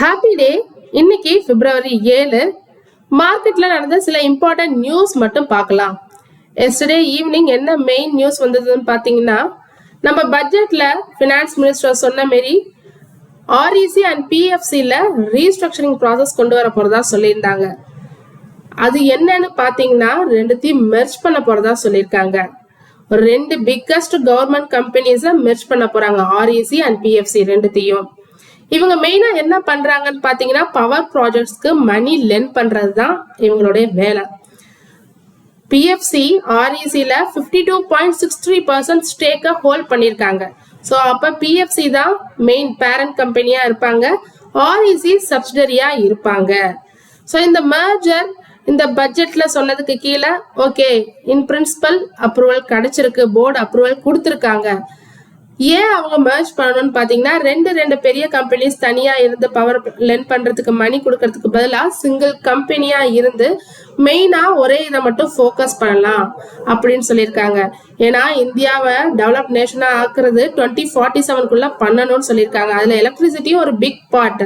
Happy day. இன்னைக்கு February 7. மார்க்கெட்ல நடந்த சில இம்பார்ட்டன்ட் நியூஸ் மட்டும் பார்க்கலாம். எஸ்டர்டே ஈவினிங் என்ன மெயின் நியூஸ் வந்ததுன்னு பார்த்தீங்கன்னா, நம்ம பட்ஜெட்ல ஃபினான்ஸ் மினிஸ்டர் சொன்ன மாரி ஆர்இசி அண்ட் பிஎஃப்சியில் ரீஸ்ட்ரக்சரிங் ப்ராசஸ் கொண்டு வர போகிறதா சொல்லியிருந்தாங்க. அது என்னன்னு பார்த்தீங்கன்னா, ரெண்டுத்தையும் மெர்ஜ் பண்ண போகிறதா சொல்லியிருக்காங்க. ஒரு ரெண்டு பிக்கஸ்ட் கவர்மெண்ட் கம்பெனிஸை மெர்ஜ் பண்ண போகிறாங்க, ஆர்இசி அண்ட் பிஎஃப்சி ரெண்டுத்தையும். இவங்க மெயினா என்ன பண்றாங்கன்னு பாத்தீங்கன்னா, பவர் ப்ராஜெக்ட்ஸ்க்கு மணி லென் பண்றது தான் இவங்களுடைய வேலை. பிஎஃப்சி ஆர்இசில 52.63% ஸ்டேக்கை ஹோல்ட் பண்ணியிருக்காங்க. ஸோ அப்போ பிஎஃப்சி தான் மெயின் பேரண்ட் கம்பெனியா இருப்பாங்க, ஆர்இசி சப்சிடரியா இருப்பாங்க. ஸோ இந்த மர்ஜர் இந்த பட்ஜெட்ல சொன்னதுக்கு கீழே ஓகே இன் பிரின்சிபல் அப்ரூவல் கிடைச்சிருக்கு, போர்டு அப்ரூவல் கொடுத்துருக்காங்க. ஏன் அவங்க மர்ஜ் பண்ணணும்னு பாத்தீங்கன்னா, ரெண்டு பெரிய கம்பெனிஸ் தனியா இருந்து பவர் லென் பண்றதுக்கு மணி கொடுக்கறதுக்கு பதிலாக சிங்கிள் கம்பெனியா இருந்து மெயினா ஒரே இதை மட்டும் ஃபோக்கஸ் பண்ணலாம் அப்படின்னு சொல்லியிருக்காங்க. ஏன்னா இந்தியாவை டெவலப் நேஷனா ஆக்குறது 2047 பண்ணணும்னு சொல்லியிருக்காங்க. அதுல எலக்ட்ரிசிட்டியும் ஒரு பிக் பார்ட்.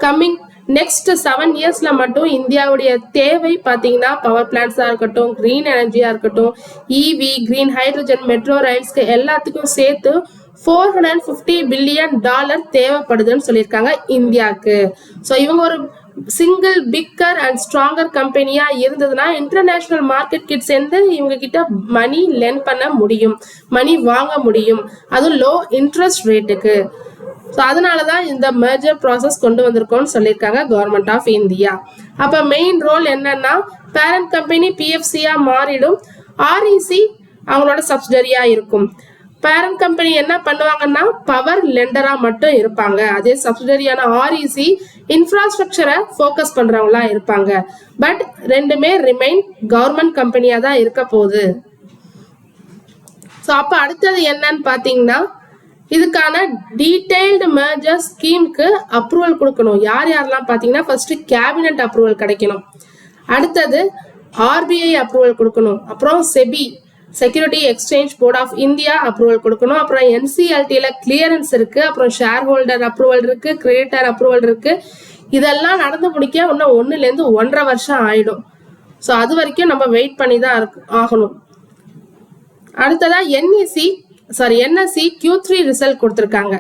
கம்மிங் நெக்ஸ்ட் 7 இயர்ஸ்ல மட்டும் இந்தியாவுடைய தேவை பார்த்தீங்கன்னா, பவர் பிளான்ஸா இருக்கட்டும், கிரீன் எனர்ஜியா இருக்கட்டும், இவி, கிரீன் ஹைட்ரஜன், மெட்ரோ ரயில்ஸ்க்கு எல்லாத்துக்கும் சேர்த்து $450 பில்லியன் தேவைப்படுதுன்னு சொல்லியிருக்காங்க இந்தியாவுக்கு. ஸோ இவங்க ஒரு சிங்கிள் பிக்கர் அண்ட் ஸ்ட்ராங்கர் கம்பெனியா இருந்ததுன்னா இன்டர்நேஷனல் மார்க்கெட் கிட்ட சேர்ந்து இவங்க கிட்ட மணி லென் பண்ண முடியும், மணி வாங்க முடியும், அதுவும் லோ இன்ட்ரெஸ்ட் ரேட்டுக்கு. ஸோ அதனாலதான் இந்த மெர்ஜர் ப்ராசஸ் கொண்டு வந்திருக்கோம்னு சொல்லியிருக்காங்க கவர்மெண்ட் ஆஃப் இந்தியா. அப்ப மெயின் ரோல் என்னன்னா, பேரண்ட் கம்பெனி பிஎஃப்சியா மாறிடும், ஆர்இசி அவங்களோட சப்சிடரியா இருக்கும். பேரண்ட் கம்பெனி என்ன பண்ணுவாங்கன்னா பவர் லெண்டரா மட்டும் இருப்பாங்க, அதே சப்சிடரியான ஆர்இசி இன்ஃப்ராஸ்ட்ரக்சரை ஃபோக்கஸ் பண்றவங்களா இருப்பாங்க. பட் ரெண்டுமே ரிமைன் கவர்மெண்ட் கம்பெனியா தான் இருக்க போகுது. ஸோ அப்ப அடுத்தது என்னன்னு பாத்தீங்கன்னா, இதுக்கான டீடைல்டு மெர்ஜர் ஸ்கீமுக்கு அப்ரூவல் கொடுக்கணும். யார் யாரெல்லாம் பார்த்தீங்கன்னா, ஃபர்ஸ்ட் கேபினட் அப்ரூவல் கிடைக்கணும், அடுத்தது ஆர்பிஐ அப்ரூவல் கொடுக்கணும், அப்புறம் SEBI security exchange board of India approval கொடுக்கணும், அப்புறம் என்சிஎல்டில கிளியரன்ஸ் இருக்கு, அப்புறம் ஷேர் ஹோல்டர் அப்ரூவல் இருக்கு, கிரெடிட்டர் அப்ரூவல் இருக்கு. இதெல்லாம் நடந்து முடிக்க இன்னும் 1 to 1.5 வருஷம் ஆயிடும். ஸோ அது வரைக்கும் நம்ம வெயிட் பண்ணி தான் ஆகணும். அடுத்ததா என்எஸ்சி Q3 ரிசல்ட் கொடுத்திருக்காங்க.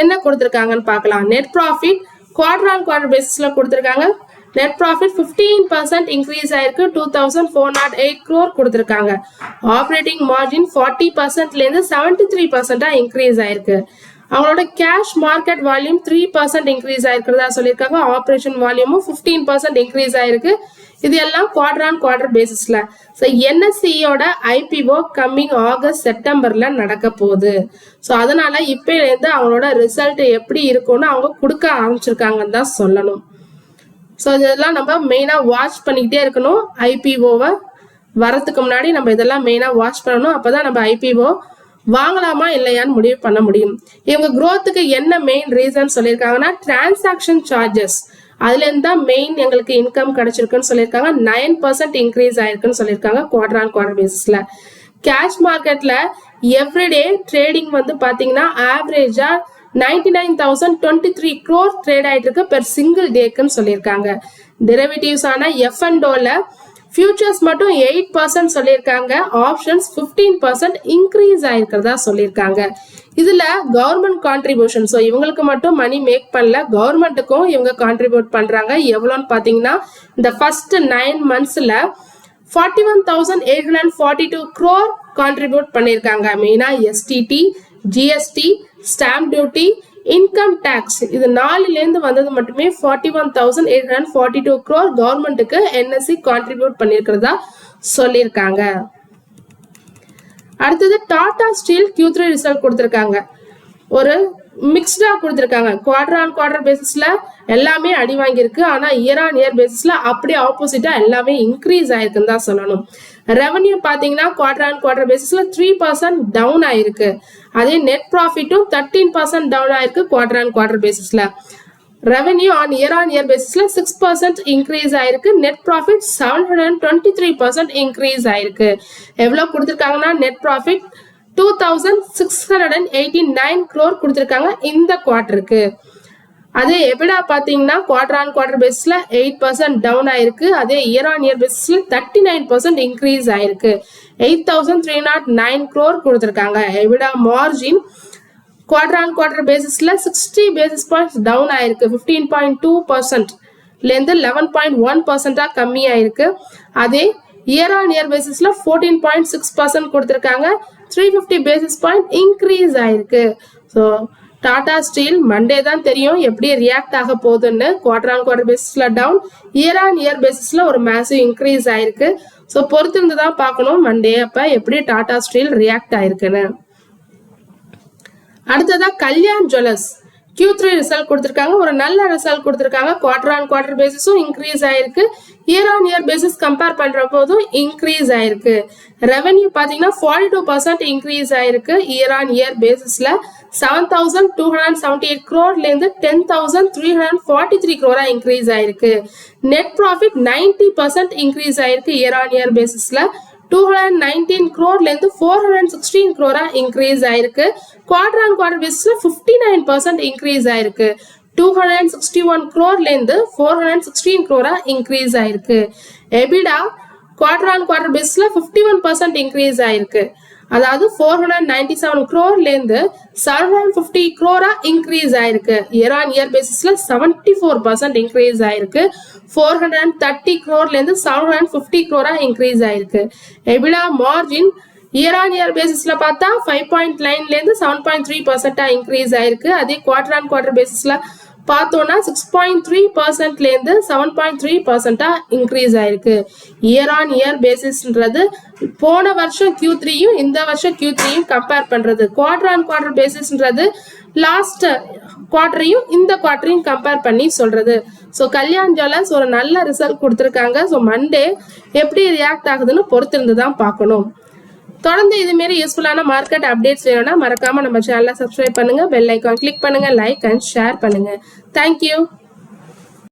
என்ன கொடுத்திருக்காங்கன்னு பார்க்கலாம். Net profit quarter on quarter பேசிஸ்ல கொடுத்திருக்காங்க. நெட் ப்ராஃபிட் 15% இன்க்ரீஸ் ஆயிருக்கு, 2408 crore கொடுத்திருக்காங்க. ஆப்ரேட்டிங் மார்ஜின் 40%ல இருந்து 73% இன்க்ரீஸ் ஆயிருக்கு. அவங்களோட கேஷ் மார்க்கெட் வால்யூம் 3% இன்க்ரீஸ் ஆயிருக்கிறதா சொல்லியிருக்காங்க. ஆப்ரேஷன் வால்யூமும் 15% இன்க்ரீஸ் ஆயிருக்கு. இது எல்லாம் குவார்டர் ஆன் குவார்டர் பேசிஸ்ல. ஸோ என்எஸ்சியோட ஐபிஓ கம்மிங் August-September நடக்க போகுது. ஸோ அதனால இப்பயிலேருந்து அவங்களோட ரிசல்ட் எப்படி இருக்கும்னு அவங்க கொடுக்க ஆரம்பிச்சிருக்காங்கன்னு தான் சொல்லணும். ஸோ இதெல்லாம் நம்ம மெயினாக வாட்ச் பண்ணிக்கிட்டே இருக்கணும். ஐபிஓவை வரத்துக்கு முன்னாடி நம்ம இதெல்லாம் மெயினாக வாட்ச் பண்ணணும். அப்போதான் நம்ம ஐபிஓ வாங்கலாமா இல்லையான்னு முடிவு பண்ண முடியும். இவங்க growthக்கு என்ன மெயின் ரீசன் சொல்லியிருக்காங்கன்னா, டிரான்சாக்ஷன் சார்ஜஸ் அதுல இருந்து தான் மெயின் எங்களுக்கு இன்கம் கிடைச்சிருக்குன்னு சொல்லியிருக்காங்க. 9% இன்க்ரீஸ் ஆயிருக்குன்னு சொல்லியிருக்காங்க குவார்டர் ஆன் குவார்டர் பேசிஸ்ல. கேஷ் மார்க்கெட்ல எவ்ரிடே ட்ரேடிங் வந்து பாத்தீங்கன்னா ஆவரேஜா 99,023 crore ட்ரேட் ஆயிட்டு இருக்கு பெர் சிங்கிள் டேக்குன்னு சொல்லியிருக்காங்க. டெரிவேட்டிவ்ஸ் ஆன எஃப்என்டோல ஃபியூச்சர்ஸ் மட்டும் 8% சொல்லியிருக்காங்க, ஆப்ஷன்ஸ் 15% இன்க்ரீஸ் ஆயிருக்கிறதா சொல்லியிருக்காங்க. இதுல கவர்மெண்ட் கான்ட்ரிபியூஷன், ஸோ இவங்களுக்கு மட்டும் மணி மேக் பண்ணல, கவர்மெண்ட்டுக்கும் இவங்க கான்ட்ரிபியூட் பண்றாங்க. எவ்வளோன்னு பாத்தீங்கன்னா, இந்த ஃபர்ஸ்ட் 9 monthsல 41,842 crore கான்ட்ரிபியூட் பண்ணியிருக்காங்க. மெயினா STD, GST, stamp duty, income tax இது 4லேருந்து வந்தது மட்டுமே 41,842 crore கவர்மெண்ட்டுக்கு என்எஸ்சி கான்ட்ரிபியூட் பண்ணியிருக்கிறதா சொல்லியிருக்காங்க. அடுத்தது டாடா ஸ்டீல் Q3 ரிசல்ட் கொடுத்திருக்காங்க. ஒரு மிக்ஸ்டா கொடுத்திருக்காங்க. குவார்டர் ஆன் குவார்டர் பேசிஸ்ல எல்லாமே அடி வாங்கியிருக்கு, ஆனா இயர் ஆன் இயர் பேசிஸ்ல அப்படியே ஆப்போசிட்டா எல்லாமே இன்க்ரீஸ் ஆயிருக்குன்னு தான் சொல்லணும். ரெவன்யூ பாத்தீங்கன்னா குவார்டர் ஆன் குவார்டர் பேசிஸ்ல 3% டவுன் ஆயிருக்கு. அதே நெட் ப்ராஃபிட்டும் 13% டவுன் ஆயிருக்கு குவார்டர் ஆன் குவார்டர் பேசிஸ்ல. ரெவன்யூ ஆன் இயர் பேசிஸ்ல 6% இன்க்ரீஸ் ஆயிருக்கு. நெட் ப்ராஃபிட் 723% இன்க்ரீஸ் ஆயிருக்கு. எவ்வளவு கொடுத்திருக்காங்கன்னா, நெட் ப்ராஃபிட் 2689 crore கொடுத்திருக்காங்க இந்த குவார்டருக்கு. அதே எபிடா பாத்தீங்கன்னா குவார்டர் ஆன் குவார்டர் பேசிஸ்ல 8% டவுன் ஆயிருக்கு. அதே இயர் ஆன் இயர் பேசிஸ்ல 39% இன்க்ரீஸ் ஆயிருக்கு. 8,309 crore கொடுத்திருக்காங்க. EBITDA margin quarter on quarter பேசிஸ்ல 60 பேசிஸ் பாயிண்ட்ஸ் டவுன் ஆயிருக்கு. 15.2% இருந்து 11.1% கம்மி ஆயிருக்கு. அதே இயர் ஆன் இயர் பேசிஸ்ல 14.6% கொடுத்திருக்காங்க. 350 பேசிஸ் பாயிண்ட் இன்க்ரீஸ் ஆயிருக்கு. ஸோ டாடா ஸ்டீல் மண்டே தான் தெரியும் எப்படி ரியாக்ட் ஆக போகுதுன்னு. குவார்டர் ஆன் குவார்டர் பேசிஸ்ல டவுன், இயர் ஆன் இயர் பேசிஸ்ல ஒரு மேசிவ் இன்க்ரீஸ் ஆயிருக்கு. ஸோ பொறுத்திருந்து தான் பார்க்கணும் மண்டே அப்ப எப்படி டாடா ஸ்டீல் ரியாக்ட் ஆயிருக்குன்னு. அடுத்ததா கல்யாண் ஜுவல்லர்ஸ் Q3 ரிசல்ட் கொடுத்திருக்காங்க. ஒரு நல்ல ரிசல்ட் கொடுத்திருக்காங்க. குவார்டர் ஆன் குவார்டர் பேசிஸும் இன்க்ரீஸ் ஆயிருக்கு. Year on year basis compare பண்ற போதும் இன்க்ரீஸ் ஆயிருக்கு. ரெவென்யூ பாத்தீங்கன்னா 42% இன்க்ரீஸ் ஆயிருக்கு. இயர் ஆன் இயர் பேசிஸ்ல 7,278 crore இருந்து 10,343 crore இன்க்ரீஸ் ஆயிருக்கு. நெட் ப்ராஃபிட் 90% இன்க்ரீஸ் ஆயிருக்கு. இயர் ஆன் இயர் பேசிஸ்ல 219 crore இருந்து 416 crore இன்க்ரீஸ் ஆயிருக்கு. குவார்டர் ஆன் குவார்டர் பேசிஸ்ல 59% இன்க்ரீஸ் ஆயிருக்கு. 261 crore இருந்து 416 crore இன்க்ரீஸ் ஆயிருக்கு. எபிடா குவார்டர் ஆன் குவார்டர் பேசிஸ்ல 51% இன்க்ரீஸ் ஆயிருக்கு. அதாவது 497 crore இருந்து 750 crore இன்க்ரீஸ் ஆயிருக்கு. இயர் ஆன் இயர் பேசிஸ்ல 74% இன்க்ரீஸ் ஆயிருக்கு. 430 crore இருந்து 750 crore இன்க்ரீஸ் ஆயிருக்கு. EBITDA margin year on year பேசிஸ்ல பார்த்தா 5.9 இருந்து 7.3% இன்க்ரீஸ் ஆயிருக்கு. அதே குவார்டர் ஆன் குவார்டர் பேசிஸ்ல பார்த்தோம்னா 6.3% இருந்து 7.3% இன்க்ரீஸ் ஆயிருக்கு. இயர் ஆன் இயர் பேசிஸ்ன்றது போன வருஷம் Q3யும் இந்த வருஷம் Q3யும் கம்பேர் பண்றது. குவார்டர் ஆன் குவார்டர் பேசிஸ்ன்றது லாஸ்ட் குவார்டரையும் இந்த குவார்டரையும் கம்பேர் பண்ணி சொல்றது. ஸோ கல்யாண் ஜுவல்லர்ஸ் ஒரு நல்ல ரிசல்ட் கொடுத்துருக்காங்க. ஸோ மண்டே எப்படி ரியாக்ட் ஆகுதுன்னு பொறுத்திருந்து தான் பார்க்கணும். தொடர்ந்து இது மாதிரி யூஸ்ஃபுல்லான மார்க்கெட் அப்டேட்ஸ் வேணும்னா மறக்காம நம்ம சேனலை சப்ஸ்கிரைப் பண்ணுங்க, பெல் ஐக்கான் கிளிக் பண்ணுங்க, லைக் அண்ட் ஷேர் பண்ணுங்க. தேங்க்யூ.